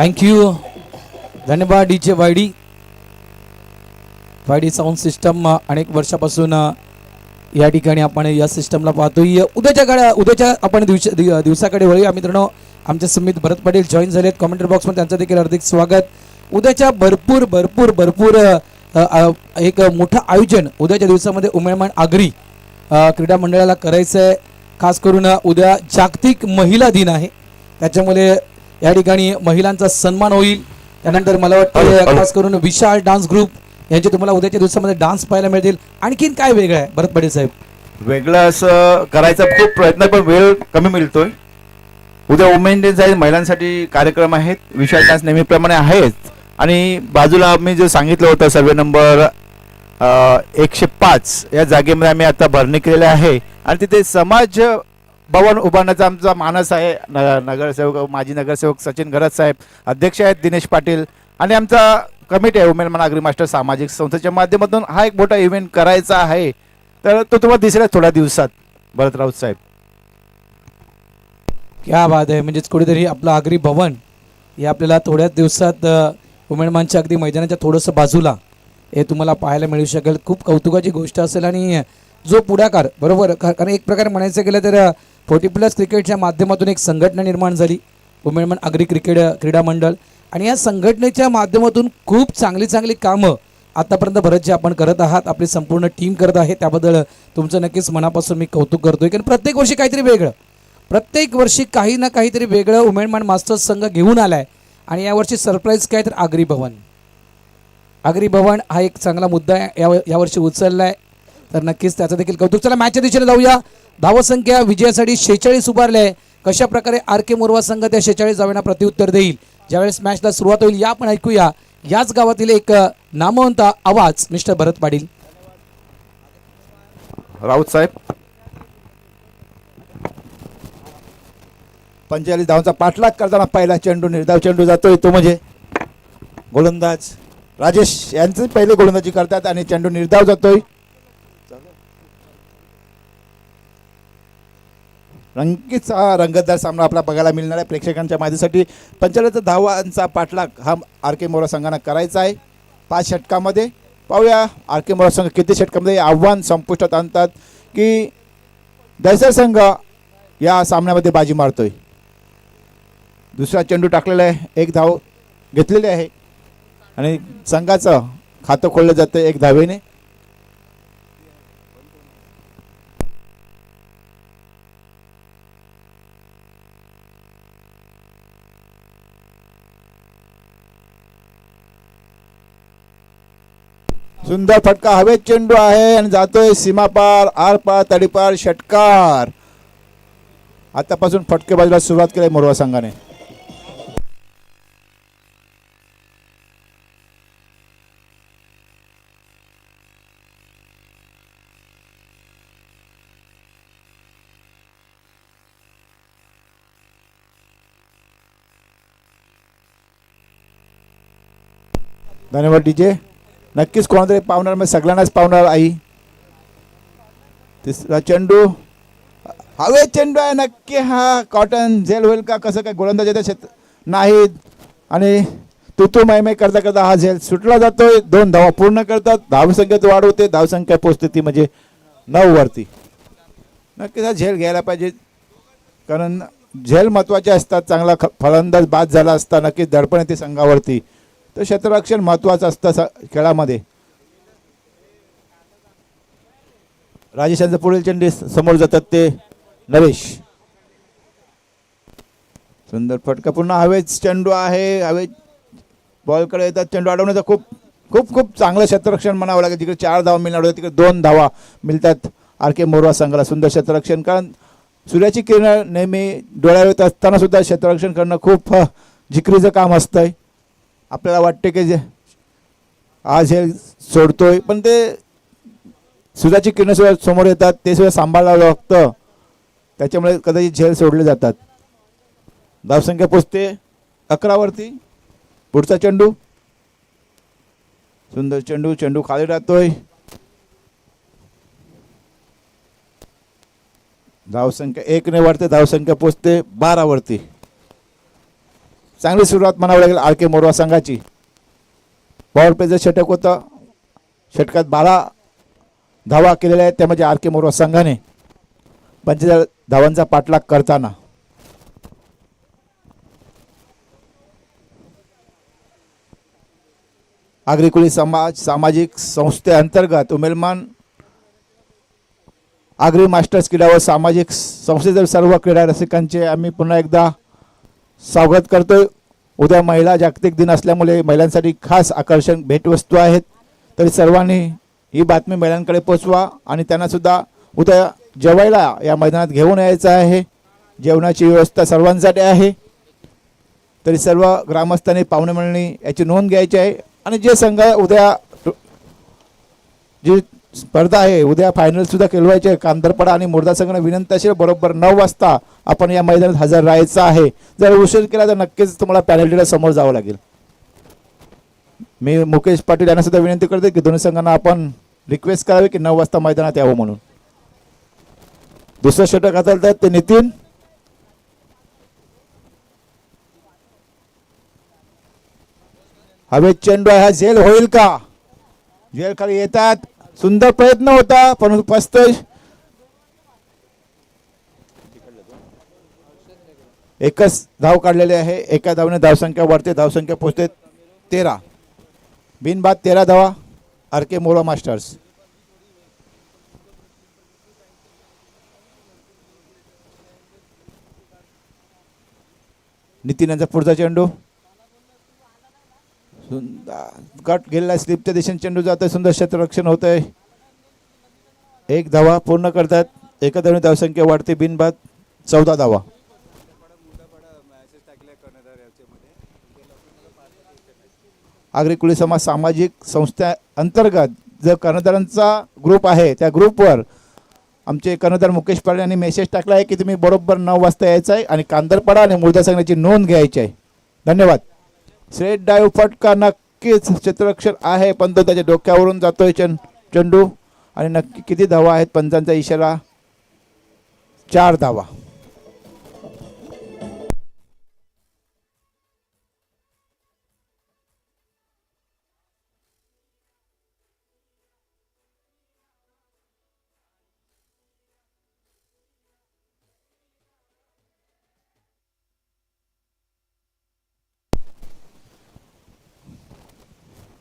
थँक्यू, धन्यवाद डीजे वायडी. वायडी साऊंड सिस्टम अनेक वर्षापासून या ठिकाणी आपण या सिस्टमला पाहतोय. उद्याच्या आपण दिवसाकडे वळूया मित्रांनो. आमचे सुमित भरत पाटील जॉईन झालेत कॉमेंटरी बॉक्समध्ये, त्यांचं देखील हार्दिक स्वागत. उद्याच्या भरपूर भरपूर भरपूर एक मोठं आयोजन उद्याच्या दिवसामध्ये उमेदमान आगरी क्रीडा मंडळाला करायचं आहे. खास करून उद्या जागतिक महिला दिन आहे, त्याच्यामुळे या ठिकाणी महिलांचा सन्मान होईल. त्यानंतर मला वाटतं खास करून विशाल डान्स ग्रुप यांचे तुम्हाला उद्याच्या दिवसामध्ये डान्स पाहायला मिळतील. आणखीन काय वेगळं आहे भरत पाटील साहेब? वेगळं असं करायचा खूप प्रयत्न, पण वेळ कमी मिळतोय. उद्या वुमेन डे आहे, महिलांसाठी कार्यक्रम आहेत, विशाल डान्स नेहमीप्रमाणे आहेत. आणि बाजूला मी जे सांगितलं होतं सर्वे नंबर 105 या जागेमध्ये आम्ही आता भरणी केलेली आहे आणि तिथे समाज भवन उभारण्याचा आमचा मानस आहे. नगरसेवक माजी नगरसेवक सचिन गरज साहेब अध्यक्ष आहेत, दिनेश पाटील आणि आमचा कमिटी आहे उमेन अग्री मास्टर सामाजिक संस्थेच्या माध्यमातून हा एक मोठा इव्हेंट करायचा आहे. तर तो तुम्हाला दिसेल थोड्या दिवसात भरत राऊत साहेब. क्या बात आहे. म्हणजेच कुठेतरी आपलं आगरी भवन हे आपल्याला थोड्याच दिवसात उमेदमानच्या अगदी मैदानाच्या थोडंसं बाजूला हे तुम्हाला पाहायला मिळू शकेल. खूप कौतुकाची गोष्ट असेल. आणि जो पुढाकार बरोबर, कारण एक प्रकारे म्हणायचं गेलं तर 40+ क्रिकेटच्या माध्यमातून एक संघटना निर्माण झाली उमेदमान आगरी क्रीडा मंडळ. आणि या संघटनेच्या माध्यमातून खूप चांगली चांगली कामं आतापर्यंत भरत जे आपण करत आहात, आपली संपूर्ण टीम करत आहे, त्याबद्दल तुमचं नक्कीच मनापासून मी कौतुक करतोय. कारण प्रत्येक वर्षी काहीतरी वेगळं, प्रत्येक वर्षी काही ना काहीतरी वेगळं उमेदमान मास्टर्स संघ घेऊन आलाय. आणि यावर्षी सरप्राईज काय तर आगरी भवन. आगरी भवन हा एक चांगला मुद्दा यावर्षी उचलला आहे, तर नक्कीच त्याचं देखील कौतुक. चला मॅचच्या दिशेने जाऊया. धावसंख्या विजयासाठी 46 उभारले आहे. कशा प्रकारे RK मोरवा संघ त्या 46 धावांना प्रत्युत्तर देईल ज्यावेळेस मॅचला सुरुवात होईल, या आपण ऐकूया याच गावातील एक नामवंत आवाज मिस्टर भरत पाटील. राऊत साहेब 45 धावांचा पाठलाग करताना पहिला चेंडू निर्धाव चेंडू जातोय, तो म्हणजे गोलंदाज राजेश यांचे पहिले गोलंदाजी करतात आणि चेंडू निर्धाव जातोय. रंगीतचा रंगतदार सामना आपला बघायला मिळणार आहे प्रेक्षकांच्या माहितीसाठी. 45 धावांचा पाठलाग हा RK मोरा संघानं करायचा आहे 5 षटकामध्ये. पाहूया RK मोरा संघ किती षटकामध्ये आव्हान संपुष्टात आणतात की दहसर संघ या सामन्यामध्ये बाजी मारतोय. दुसरा चेंडू टाकलेला आहे, 1 धाव घेतलेली आहे आणि संघाचं खातं खोललं जातं 1 धावेने. सुंदर फटका हवेत चेंडू आहे आणि जातोय सीमापार, आरपार, तडीपार, षटकार. आतापासून फटकेबाजीला सुरुवात केली मोरवा संघाने. धन्यवाद डीजे. नक्कीच कोणातरी पावणार, मग सगळ्यांनाच पावणार आई. तिसरा चेंडू हवे चेंडू आहे, नक्की हा कॉटन झेल होईल का, कसं काय गोलंदाज येते नाहीत आणि तुतू मैमे करता करता हा झेल सुटला जातोय. 2 धावा पूर्ण करतात, धावसंख्येत वाढ होते, धावसंख्या पोचते ती म्हणजे 9 वरती. नक्कीच हा झेल घ्यायला पाहिजे, कारण झेल महत्वाचे असतात. चांगला फलंदाज बाद झाला असता नक्कीच दडपण येते संघावरती, तर क्षेत्ररक्षण महत्वाचं असतं खेळामध्ये. राजेशांचं पुढील चेंडू समोर जातात ते नरेश. सुंदर फटका, पुन्हा हवेच चेंडू आहे, हवे बॉलकडे येतात. चेंडू अडवण्याचं खूप खूप खूप चांगलं क्षेत्ररक्षण म्हणावं लागेल. तिकडे 4 धावा मिळणार होत्या, तिकडे 2 धावा मिळतात RK मोरवा संघाला. सुंदर क्षेत्ररक्षण, कारण सूर्याची किरण नेहमी डोळ्यावर येत असताना सुद्धा क्षेत्ररक्षण करणं खूप जिकरीचं काम असतंय. आपल्याला वाटते की आज हे सोडतोय, पण ते सूर्याची किरण सुद्धा समोर येतात, ते सुद्धा सांभाळावं लागतं, त्याच्यामुळे कदाचित झेल सोडले जातात. धावसंख्या पोचते 11 वरती. पुढचा चेंडू, सुंदर चेंडू, चेंडू खाली राहतोय. धावसंख्या 1 ने वाढते, धावसंख्या पोचते 12 वरती. चांगली सुरुवात म्हणावं लागेल आर के मोरवा संघाची. पॉवर प्लेचं षटक होतं. षटकात 12 धावा केलेल्या आहेत, त्यामध्ये आर के मोरवा संघाने 45 धावांचा पाठलाग करताना आगरी सामाजिक संस्थेअंतर्गत उमेलमान आगरी मास्टर्स क्रीडा व सामाजिक संस्थेतील सर्व क्रीडा रसिकांचे आम्ही पुन्हा एकदा स्वागत करतोय. उद्या महिला जागतिक दिन असल्यामुळे महिलांसाठी खास आकर्षण भेटवस्तू आहेत. तरी सर्वांनी ही बातमी महिलांकडे पोचवा आणि त्यांना सुद्धा उद्या जेवायला या मैदानात घेऊन यायचं आहे. जेवणाची व्यवस्था सर्वांसाठी आहे. तरी सर्व ग्रामस्थांनी पाहुणे मंडळी याची नोंद घ्यायची आहे. आणि जे संघ उद्या जी स्पर्धा आहे उद्या फायनल सुद्धा खेळवायचे आहे, कांदरपाडा आणि मुर्दा संघाने विनंती असेल बरोबर 9 वाजता आपण या मैदानात हजर राहायचं आहे. जर उशीर केला तर नक्कीच तुम्हाला पॅनल्टीला समोर जावं लागेल. मी मुकेश पाटील यांना सुद्धा विनंती करते की दोन्ही संघांना आपण रिक्वेस्ट करावी की 9 वाजता मैदानात यावं म्हणून. दुसरं षटक हाताळतात ते नितीन. हवेत चेंडू आहे, हा झेल होईल का? झेल खाली येतात. सुंदर प्रयत्न होता पण पस्तोय. एकच धाव काढलेली आहे. एका धावने धावसंख्या वाढते. धावसंख्या पोहोचते 13. बिनबाद 13 धावा R K Morwa masters. Nitin यांचा पुढचा चेंडू गट गेलेला स्लिपच्या दिशेने चेंडू जातोय. सुंदर क्षेत्ररक्षण होतंय. 1 धावा पूर्ण करतात. एका धावने धावसंख्या वाढते. बिनबाद 14 धावा. आगरी कुळी समाज सामाजिक संस्था अंतर्गत जो कर्णधारांचा ग्रुप आहे त्या ग्रुपवर आमचे कर्णधार मुकेश पाटील यांनी मेसेज टाकला आहे की तुम्ही बरोबर 9 वाजता यायचं आहे आणि कांदरपाडा आणि मुर्दा संघाची नोंद घ्यायची आहे. धन्यवाद. स्ट्रेट डाईव्ह फटका नक्कीच क्षेत्ररक्षण आहे पण तो त्याच्या डोक्यावरून जातोय चेंडू. आणि नक्की किती धावा आहेत? पंचांचा इशारा 4 धावा.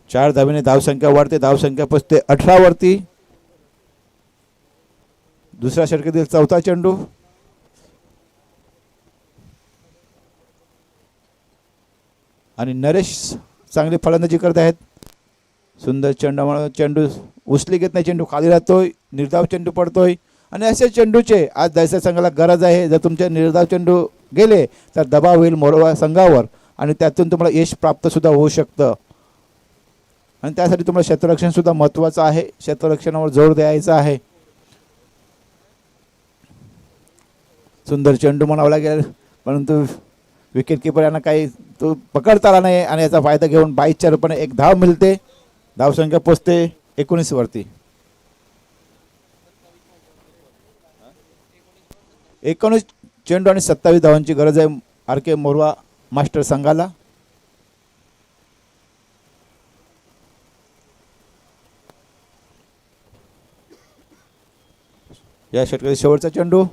चार धावेने धावसंख्या वाढते. धावसंख्या पोचते 18 वरती. दुसऱ्या षटकातील चौथा चेंडू आणि नरेश चांगली फलंदाजी करत आहेत. सुंदर चेंडू उचली घेत नाही. चेंडू खाली राहतोय. निर्धाव चेंडू पडतोय आणि असे चेंडूचे आज दहशत संघाला गरज आहे. जर तुमचे निर्धाव चेंडू गेले तर दबाव होईल मोरवा संघावर आणि त्यातून तुम्हाला यश प्राप्त सुद्धा होऊ शकतं. आणि त्यासाठी तुम्हाला क्षेत्ररक्षण सुद्धा महत्त्वाचं आहे. क्षेत्ररक्षणावर जोर द्यायचा आहे. सुंदर चेंडू म्हणावा लागेल परंतु विकेट किपर यांना काही तो पकडता आला नाही आणि याचा फायदा घेऊन 22च्या रूपाने 1 धाव मिळते. धावसंख्या पोचते 19 वरती. 19 चेंडू आणि 27 धावांची गरज आहे आर के मोरवा मास्टर संघाला. या षटकातील शेवटचा चेंडू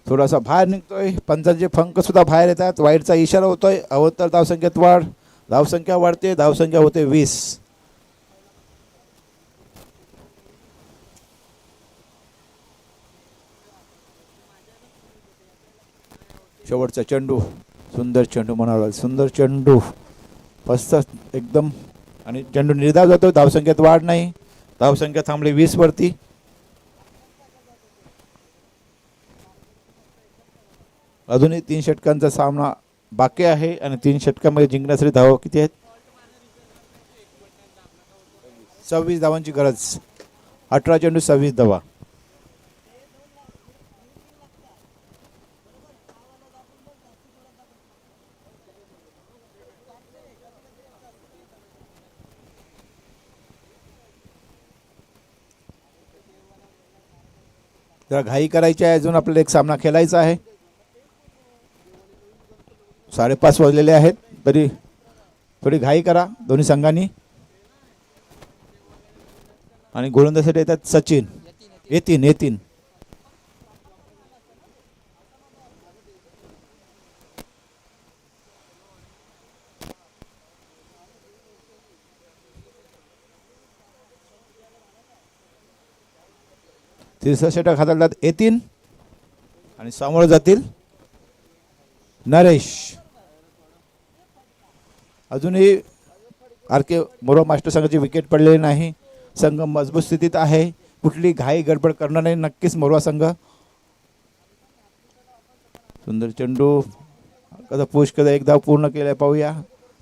थोडासा बाहेर निघतोय. पंचांचे फंक सुद्धा बाहेर येतात. वाईटचा इशारा होतोय. अवतर धावसंख्येत वाढ. धावसंख्या वाढते. धावसंख्या होते 20. शेवटचा चेंडू सुंदर चेंडू म्हणाला. सुंदर चेंडू फस्त एकदम आणि चेंडू निर्धाव जातो. धावसंख्येत वाढ नाही. धावसंख्या थांबली 20 वरती. अजूनही 3 षटकांचा सामना बाकी आहे आणि 3 षटकांमध्ये जिंकण्यासाठी धावा किती आहेत? 26 धावांची गरज. 18 चेंडू 26 धावा. जरा घाई करायची आहे. अजून आपल्याला एक सामना खेळायचा आहे. 5:30 वाजलेले आहेत, तरी थोडी घाई करा दोन्ही संघांनी. आणि गोलंदाजीसाठी येतात सचिन. येतीन तिसरा षटक हाताळतात येतीन आणि समोर जातील नरेश. अजूनही आर के मोरवा मास्टर संघाची विकेट पडलेली नाही. संघ मजबूत स्थितीत आहे. कुठली घाई गडबड करणार नाही नक्कीच मोरवा संघ. सुंदर चेंडू कसा पुश कदा एक धाव पूर्ण केलाय पाहूया.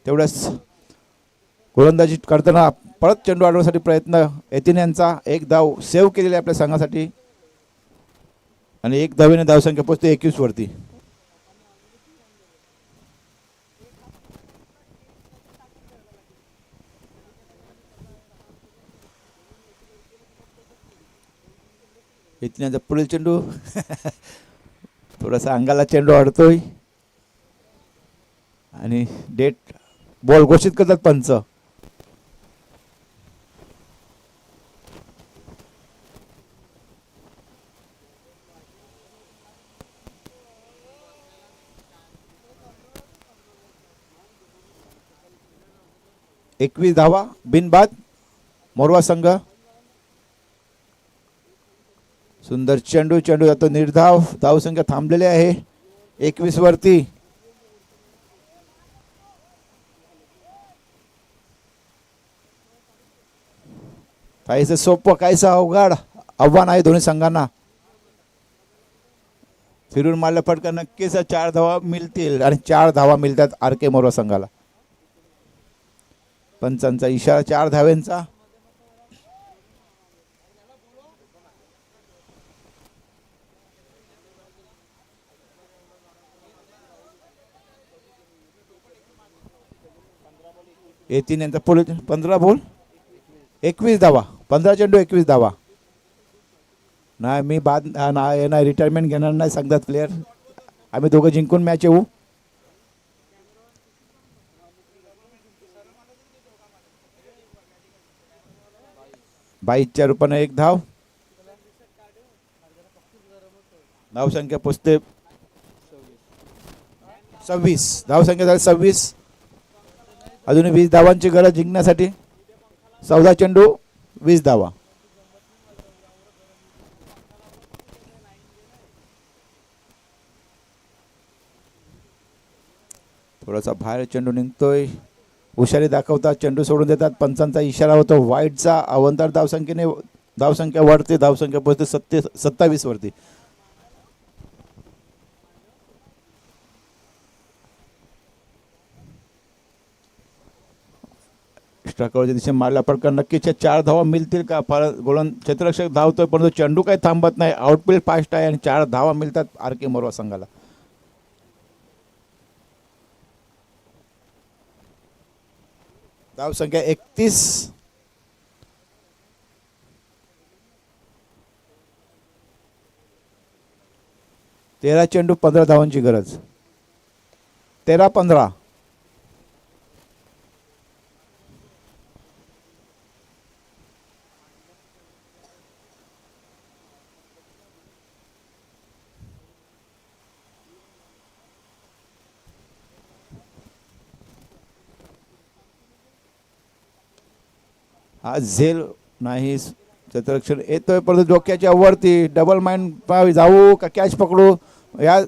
तेवढ्याच गोलंदाजी करताना परत चेंडू अडवण्यासाठी प्रयत्न येतीन यांचा. एक धाव सेव्ह केलेली आहे आपल्या संघासाठी आणि एक धावेने धावसंख्या पोहोचते 21 वरती. येतीन यांचा पुढील चेंडू थोडासा अंगाला चेंडू अडतोय आणि डेट बॉल घोषित करतात पंच. एकवीस धावा बिनबाद मोरवा संघ. सुंदर चेंडू जातो निर्धाव. धावसंख्या थांबलेली आहे 21 वरती. काहीसं सोपं काहीसं अवघड आव्हान आहे दोन्ही संघांना. फिरून मारला फटका नक्कीच 4 धावा मिळतील आणि 4 धावा मिळतात आर के मोरवा संघाला. पंचांचा इशारा 4 धाव्यांचा. येतीन यांचा पुढे 15 बॉल 21 धावा. 15 चेंडू 21 धावा. नाही मी बाद नाही रिटायरमेंट घेणार नाही सांगतात प्लेयर. आम्ही दोघं जिंकून मॅच येऊ. बाईसच्या रूपाने एक धाव. धावसंख्या पोचते 26. धावसंख्या झाली 26. अजून 20 धावांची गरज जिंकण्यासाठी. 14 चेंडू 20 धावा. थोडासा बाहेर चेंडू निघतोय. हुशारी दाखवतात चेंडू सोडून देतात. पंचांचा इशारा होतो वाईटचा. अवंतर धावसंख्येने धावसंख्या वाढते. धावसंख्या पोहोचते 27 वरती. स्ट्रायकरच्या दिशेने मारला फटका नक्कीच 4 धावा मिळतील का. गोलंदाज क्षेत्ररक्षक धावतोय परंतु चेंडू काही थांबत नाही. आउटफील्ड फास्ट आहे आणि 4 धावा मिळतात आर के मोरवा संघाला. धावसंख्या 31. तेरा चेंडू 15 धावांची गरज. 13-15. आज झेल नाही. क्षेत्ररक्षण येतोय परंतु डोक्याच्या वरती. डबल माइंड जाऊ का कॅच पकडू या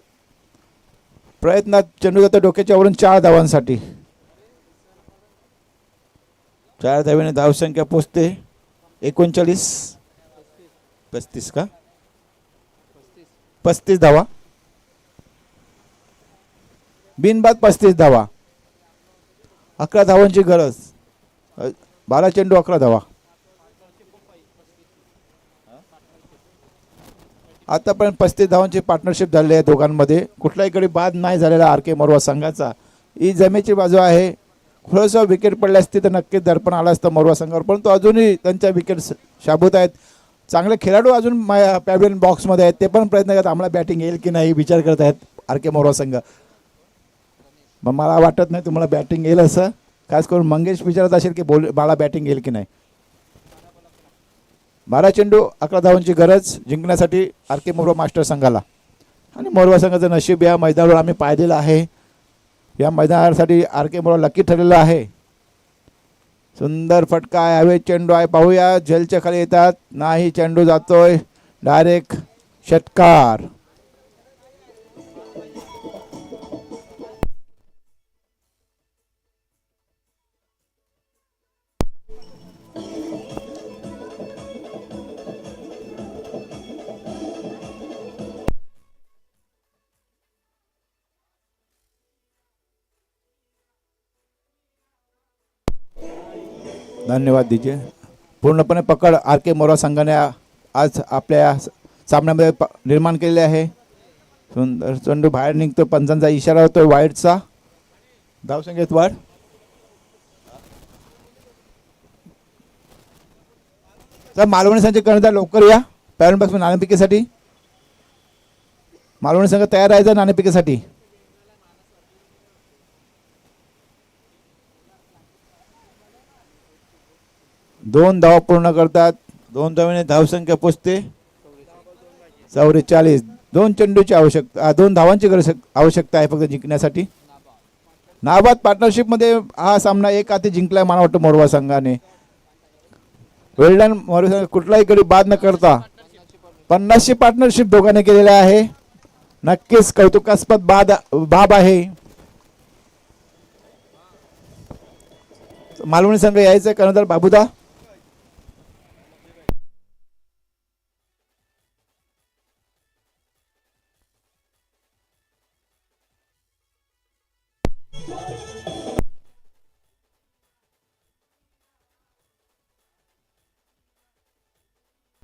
प्रयत्नात चेंडू जातो डोक्याच्या वरून 4 धावांसाठी. 4 धावेने धावसंख्या पोचते 39. 35 का 35 धावा बिनबाद. 35 धावा. 11 धावांची गरज. 12 चेंडू 11 धावा. आतापर्यंत 35 धावांची पार्टनरशिप झालेली आहे दोघांमध्ये. कुठल्याही कडे बाद नाही झालेला आर के मोरवा संघाचा. ही जमेची बाजू आहे. थोडंसं विकेट पडले असते तर नक्कीच दर्पण आलं असतं मोरवा संघावर, परंतु अजूनही त्यांच्या विकेट शाबूत आहेत. चांगले खेळाडू अजून पॅव्हिलियन बॉक्समध्ये आहेत. ते पण प्रयत्न करतात आम्हाला बॅटिंग येईल की नाही विचार करत आहेत आर के मोरवा संघ. मग मला वाटत नाही तुम्हाला बॅटिंग येईल असं. खास करून मंगेश विचारत असेल की बाला बॅटिंग येईल की नाही. 12 चेंडू 11 धावांची गरज जिंकण्यासाठी आर के मोरवा मास्टर संघाला. आणि मोरवा संघाचं नशीब या मैदानावर आम्ही पाहिलेलं आहे. या मैदानासाठी आर के मोरवा लकी ठरलेलं आहे. सुंदर फटका आहे, हवेत चेंडू आहे, पाहूया झेलच्या खाली येतात नाही, चेंडू जातोय डायरेक्ट षटकार. धन्यवाद दीजिए. पूर्णपणे पकड आर के मोरवा संघाने आज आपल्या सामन्यामध्ये निर्माण केलेले आहे. सुंदर चेंडू बाहेर निघतो, पंचांचा इशारा होतो वाईडचा. धावसंख्येत वाढ. तर मालवणी संघ कर्णधार लवकर या पॅरेंट बॉक्स नाणेफेकीसाठी. मालवणी संघ तयार राहायचा नाणेफेकीसाठी. दोन धावा पूर्ण करतात. 2 धावांनी धावसंख्या पोचते 44. 2 चेंडूची आवश्यकता, 2 धावांची गरज आवश्यकता आहे फक्त जिंकण्यासाठी. नाबाद पार्टनरशिपमध्ये हा सामना एक हाती जिंकलाय मला वाटतं मोरवा संघाने. वेल्डन मोरवा संघ कुठलाही गडी बाद न करता 50ची पार्टनरशिप दोघांनी केलेली आहे. नक्कीच कौतुकास्पद बाब आहे. मालवणी संघ यायचं कर्णधार बाबूदा.